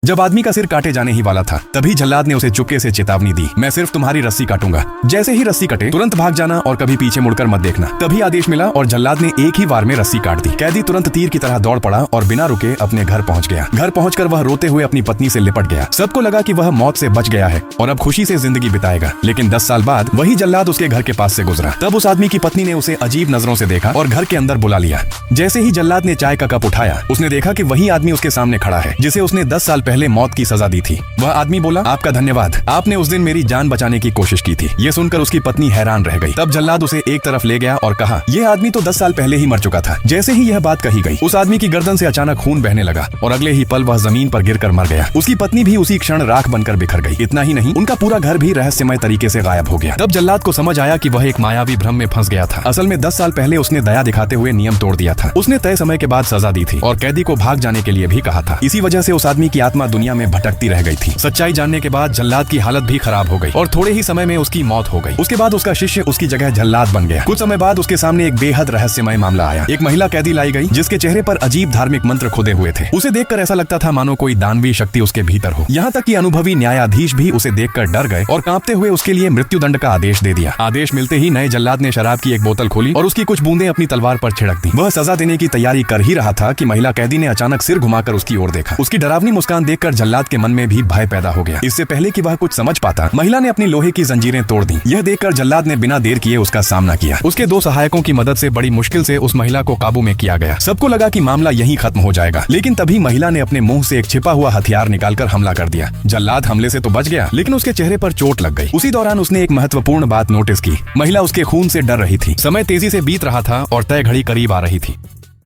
जब आदमी का सिर काटे जाने ही वाला था तभी जल्लाद ने उसे चुपके से चेतावनी दी, मैं सिर्फ तुम्हारी रस्सी काटूंगा, जैसे ही रस्सी कटे तुरंत भाग जाना और कभी पीछे मुड़कर मत देखना। तभी आदेश मिला और जल्लाद ने एक ही वार में रस्सी काट दी। कैदी तुरंत तीर की तरह दौड़ पड़ा और बिना रुके अपने घर पहुंच गया। घर पहुंचकर वह रोते हुए अपनी पत्नी से लिपट गया। सबको लगा कि वह मौत से बच गया है और अब खुशी से जिंदगी बिताएगा। लेकिन 10 साल बाद वही जल्लाद उसके घर के पास से गुजरा। तब उस आदमी की पत्नी ने उसे अजीब नजरों से देखा और घर के अंदर बुला लिया। जैसे ही जल्लाद ने चाय का कप उठाया उसने देखा कि वही आदमी उसके सामने खड़ा है जिसे उसने 10 साल पहले मौत की सजा दी थी। वह आदमी बोला, आपका धन्यवाद, आपने उस दिन मेरी जान बचाने की कोशिश की थी। ये सुनकर उसकी पत्नी हैरान रह गई। तब जल्लाद उसे एक तरफ ले गया और कहा, यह आदमी तो 10 साल पहले ही मर चुका था। जैसे ही यह बात कही गई उस आदमी की गर्दन से अचानक खून बहने लगा और अगले ही पल वह जमीन पर गिरकर मर गया। उसकी पत्नी भी उसी क्षण राख बनकर बिखर गई। इतना ही नहीं, उनका पूरा घर भी रहस्यमय तरीके से गायब हो गया। तब जल्लाद को समझ आया कि वह एक मायावी भ्रम में फंस गया था। असल में 10 साल पहले उसने दया दिखाते हुए नियम तोड़ दिया था। उसने तय समय के बाद सजा दी थी और कैदी को भाग जाने के लिए भी कहा था। इसी वजह से उस आदमी की आत्मा दुनिया में भटकती रह गई थी। सच्चाई जानने के बाद जल्लाद की हालत भी खराब हो गई और थोड़े ही समय में उसकी मौत हो गई। उसके बाद उसका शिष्य उसकी जगह जल्लाद बन गया। कुछ समय बाद उसके सामने एक बेहद रहस्यमय मामला आया। एक महिला कैदी लाई गई जिसके चेहरे पर अजीब धार्मिक मंत्र खुदे हुए थे। उसे देखकर ऐसा लगता था मानो कोई दानवी शक्ति उसके भीतर हो। यहाँ तक कि अनुभवी न्यायाधीश भी उसे देखकर डर गए और कांपते हुए उसके लिए मृत्युदंड का आदेश दे दिया। आदेश मिलते ही नए जल्लाद ने शराब की एक बोतल खोली और उसकी कुछ बूंदें अपनी तलवार पर छिड़क दी। वह सजा देने की तैयारी कर ही रहा था कि महिला कैदी ने अचानक सिर घुमाकर उसकी ओर देखा। उसकी डरावनी मुस्कान देखकर जल्लाद के मन में भी भय पैदा हो गया। इससे पहले कि वह कुछ समझ पाता, महिला ने अपनी लोहे की जंजीरें तोड़ दी। यह देखकर जल्लाद ने बिना देर किए उसका सामना किया। उसके 2 सहायकों की मदद से बड़ी मुश्किल से उस महिला को काबू में किया गया। सबको लगा कि मामला यहीं खत्म हो जाएगा, लेकिन तभी महिला ने अपने मुंह से एक छिपा हुआ हथियार निकालकर हमला कर दिया। जल्लाद हमले से तो बच गया, लेकिन उसके चेहरे पर चोट लग गई। उसी दौरान उसने एक महत्वपूर्ण बात नोटिस की, महिला उसके खून से डर रही थी। समय तेजी से बीत रहा था और तय घड़ी करीब आ रही थी।